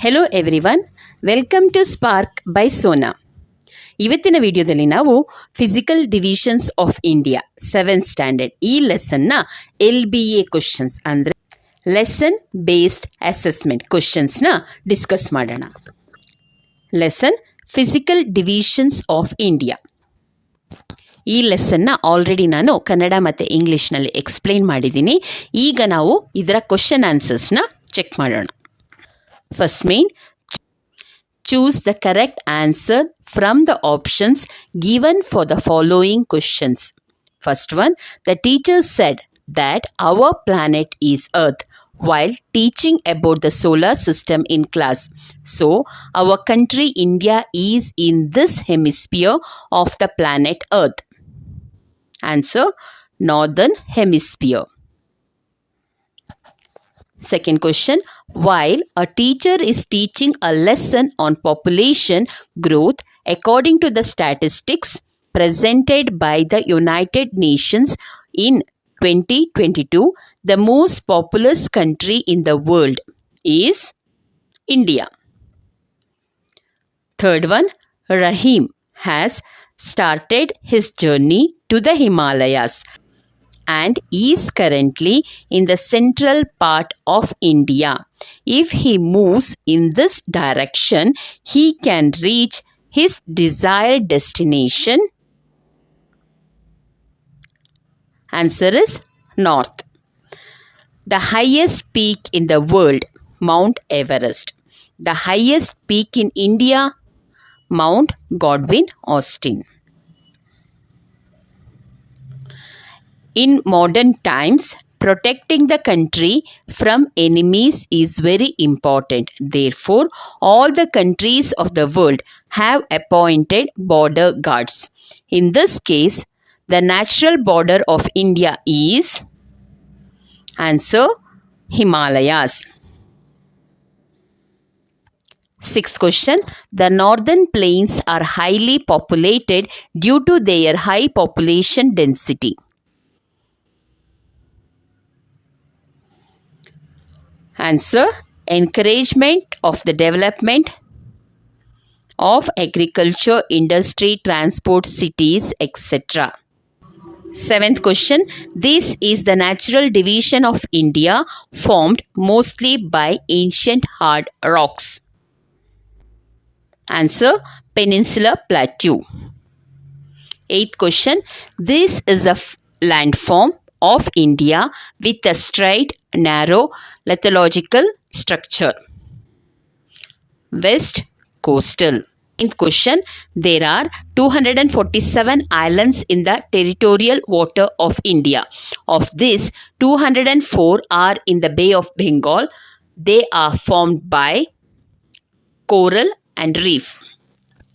Hello everyone, welcome to Spark by Sona. ಇವತ್ತಿನ ವಿಡಿಯೋದಲ್ಲಿ ನಾವು physical divisions of India 7th standard ಈ ಲೆಸನ್ನ LBA ಕ್ವಶನ್ಸ್ ಅಂದರೆ ಲೆಸನ್ ಬೇಸ್ಡ್ ಅಸೆಸ್ಮೆಂಟ್ ಕ್ವಶನ್ಸ್ನ ಡಿಸ್ಕಸ್ ಮಾಡೋಣ. Lesson physical divisions of India. ಈ ಲೆಸನ್ನ ಆಲ್ರೆಡಿ ನಾನು ಕನ್ನಡ ಮತ್ತು ಇಂಗ್ಲೀಷ್ನಲ್ಲಿ ಎಕ್ಸ್ಪ್ಲೈನ್ ಮಾಡಿದ್ದೀನಿ. ಈಗ ನಾವು ಇದರ ಕ್ವಶನ್ ಆನ್ಸರ್ಸ್ನ ಚೆಕ್ ಮಾಡೋಣ. First main, choose the correct answer from the options given for the following questions. First one, the teacher said that our planet is Earth while teaching about the solar system in class. So, our country India is in this hemisphere of the planet Earth. Answer, Northern Hemisphere. Second question, while a teacher is teaching a lesson on population growth according to the statistics presented by the United Nations in 2022, the most populous country in the world is India. Third one, Rahim has started his journey to the Himalayas and is currently in the central part of India. If he moves in this direction, he can reach his desired destination. Answer is North. The highest peak in the world, Mount Everest. The highest peak in India, Mount Godwin Austen. In modern times, protecting the country from enemies is very important. Therefore, all the countries of the world have appointed border guards. In this case, the natural border of India is answer Himalayas. Sixth question, the northern plains are highly populated due to their high population density. Answer, encouragement of the development of agriculture, industry, transport, cities, etc. Seventh question, this is the natural division of India formed mostly by ancient hard rocks. Answer, Peninsular Plateau. Eighth question, this is a landform of India with a straight, narrow lithological structure. West coastal. Ninth question, there are 247 islands in the territorial water of India. Of this, 204 are in the Bay of Bengal. They are formed by coral and reef.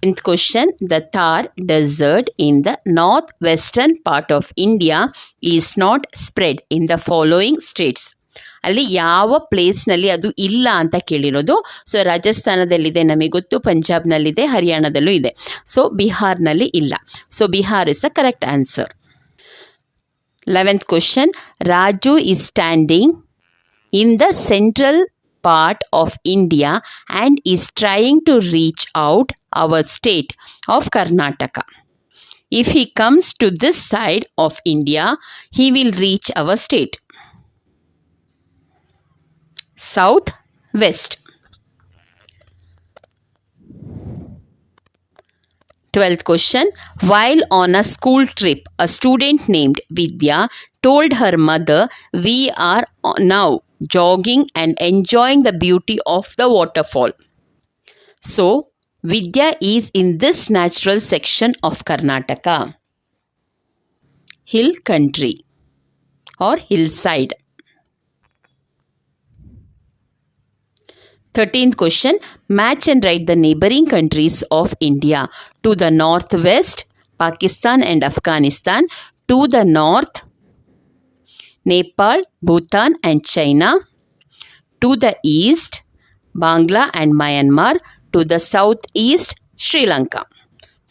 10th question, the Thar desert in the northwestern part of India is not spread in the following states. ಅಲ್ಲಿ ಯಾವ ಪ್ಲೇಸ್ನಲ್ಲಿ ಅದು ಇಲ್ಲ ಅಂತ ಕೇಳಿರೋದು. So ರಾಜಸ್ಥಾನದಲ್ಲಿದೆ ನಮಗೆ ಗೊತ್ತು, ಪಂಜಾಬ್ನಲ್ಲಿದೆ, ಹರಿಯಾಣದಲ್ಲೂ ಇದೆ. So ಬಿಹಾರ್ನಲ್ಲಿ ಇಲ್ಲ. So Bihar is a correct answer. 11th question, Raju is standing in the central part of India and is trying to reach out our state of Karnataka. If he comes to this side of India, he will reach our state. South west. 12th question, while on a school trip, a student named Vidya told her mother, we are now jogging and enjoying the beauty of the waterfall. So, Vidya is in this natural section of Karnataka. Hill country or hillside. 13th question, match and write the neighboring countries of India. To the northwest, Pakistan and Afghanistan. To the north, Nepal, Bhutan and China. To the east, Bangla and Myanmar. To the southeast, Sri Lanka.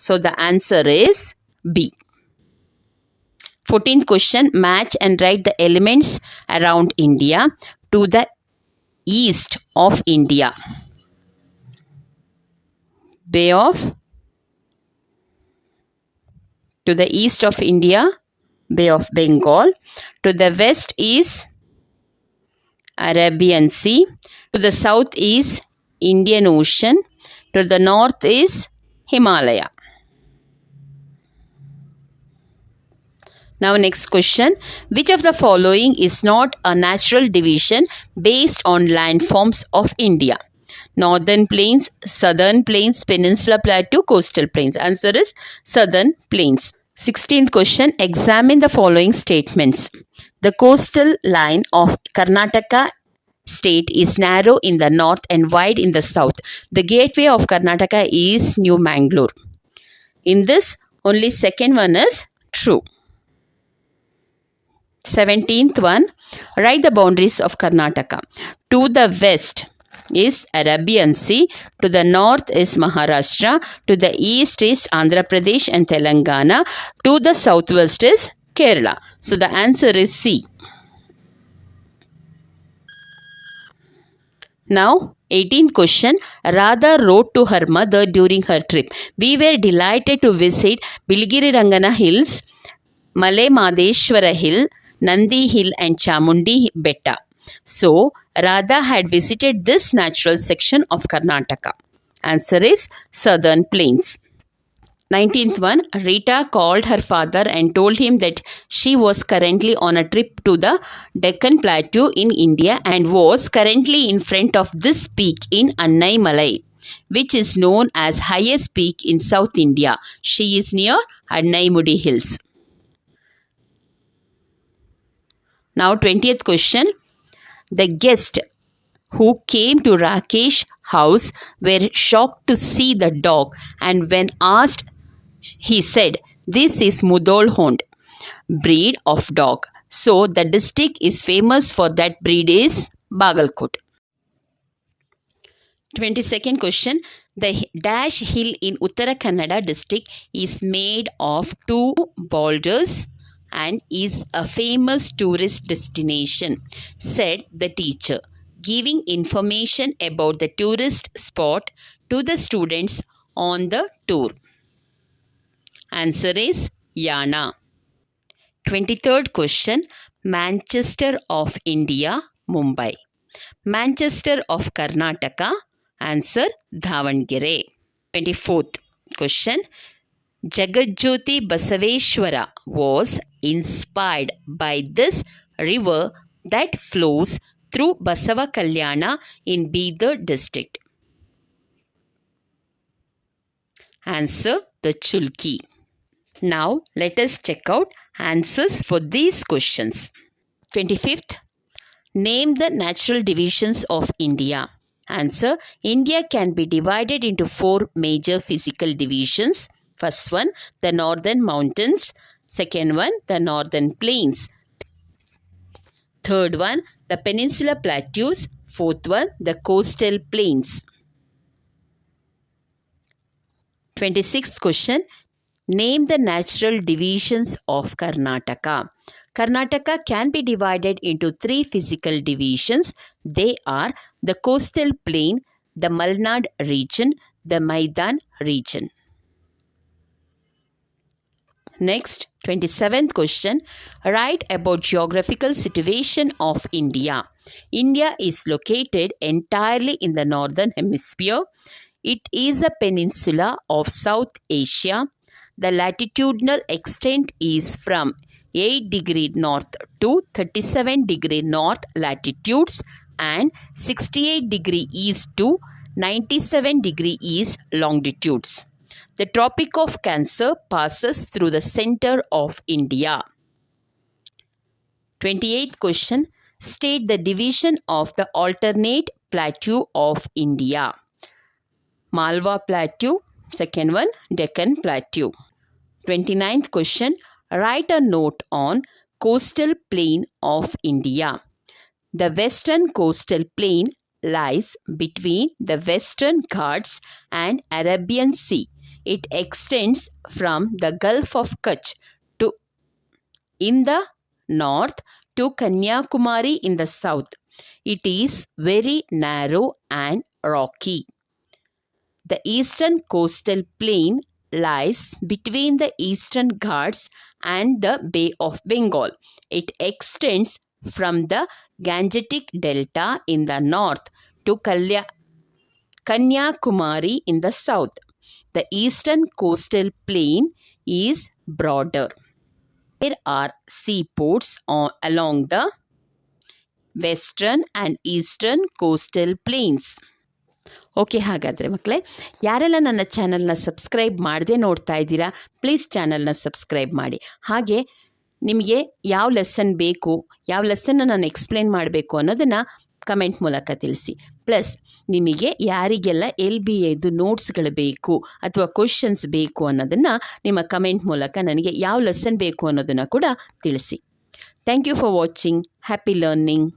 So the answer is B. 14th question, match and write the elements around India. To the east of India, Bay of, to the east of India, Bay of Bengal. To the west is Arabian Sea. To the south is Indian Ocean. To the north is Himalaya. Now next question. Which of the following is not a natural division based on landforms of India? Northern plains, southern plains, peninsula plateau, coastal plains. Answer is southern plains. 16th question. Examine the following statements. The coastal line of Karnataka state is narrow in the north and wide in the south. The gateway of Karnataka is New Mangalore. In this, only second one is true. 17th one, write the boundaries of Karnataka. To the west is Arabian Sea. To the north is Maharashtra. To the east is Andhra Pradesh and Telangana. To the southwest is Kerala. So the answer is C. Now, 18th question. Radha wrote to her mother during her trip. We were delighted to visit Bilgiri Rangana Hills, Malay Madeshwara Hill, Nandi Hill and Chamundi Betta. So, Radha had visited this natural section of Karnataka. Answer is Southern Plains. 19th one, Rita called her father and told him that she was currently on a trip to the Deccan Plateau in India and was currently in front of this peak in Annai Malai, which is known as highest peak in South India. She is near Annaimudi Hills. Now 20th question. The guests who came to Rakesh's house were shocked to see the dog, and when asked, he said, "This is Mudol Hond breed of dog." So the district is famous for that breed is Bagalkot. 22nd question. The Dash Hill in Uttara Kannada district is made of two boulders and is a famous tourist destination, said the teacher, giving information about the tourist spot to the students on the tour. Answer is Yana. 23rd question. Manchester of India, Mumbai. Manchester of Karnataka. Answer Davangere. 24th question. Jagatjyoti Basaveshwara was inspired by this river that flows through Basava Kalyana in Bidar district. Answer the Chulki. Now let us check out answers for these questions. 25th. Name the natural divisions of India. Answer. India can be divided into 4 major physical divisions. First one, the northern mountains. Second one, the northern plains. Third one, the peninsular plateaus. Fourth one, the coastal plains. 26th question. Name the natural divisions of Karnataka. Karnataka can be divided into 3 physical divisions. They are the coastal plain, the Malnad region, the Maidan region. Next, 27th question. Write about geographical situation of India. India is located entirely in the northern hemisphere. It is a peninsula of South Asia. The latitudinal extent is from 8 degree north to 37 degree north latitudes and 68 degree east to 97 degree east longitudes. The Tropic of Cancer passes through the center of India. 28th question. State the division of the alternate plateau of India. Malwa Plateau, second one, Deccan Plateau. 29th question. Write a note on coastal plain of India. The western coastal plain lies between the Western Ghats and Arabian Sea. It extends from the Gulf of Kutch to in the north to Kanyakumari in the south. It is very narrow and rocky. The eastern coastal plain lies between the Eastern Ghats and the Bay of Bengal. It extends from the Gangetic Delta in the north to Kanyakumari in the south. The eastern coastal plain is broader. There are seaports along the western and eastern coastal plains. Okay, ಹಾಗಾದರೆ ಮಕ್ಕಳೇ, ಯಾರೆಲ್ಲ ನನ್ನ ಚಾನಲ್ನ subscribe ಮಾಡದೆ ನೋಡ್ತಾ ಇದ್ದೀರಾ, please ಚಾನಲ್ನ subscribe ಮಾಡಿ. ಹಾಗೆ ನಿಮಗೆ ಯಾವ ಲೆಸನ್ ಬೇಕು, ಯಾವ ಲೆಸನ್ನ ನಾನು ಎಕ್ಸ್ಪ್ಲೇನ್ ಮಾಡಬೇಕು ಅನ್ನೋದನ್ನು ಕಮೆಂಟ್ ಮೂಲಕ ತಿಳಿಸಿ. ಪ್ಲಸ್ ನಿಮಗೆ ಯಾರಿಗೆಲ್ಲ LBAದು ನೋಟ್ಸ್ಗಳು ಬೇಕು ಅಥವಾ ಕ್ವಶನ್ಸ್ ಬೇಕು ಅನ್ನೋದನ್ನು ನಿಮ್ಮ ಕಮೆಂಟ್ ಮೂಲಕ ನನಗೆ ಯಾವ ಲೆಸನ್ ಬೇಕು ಅನ್ನೋದನ್ನು ಕೂಡ ತಿಳಿಸಿ. Thank you for watching. Happy learning.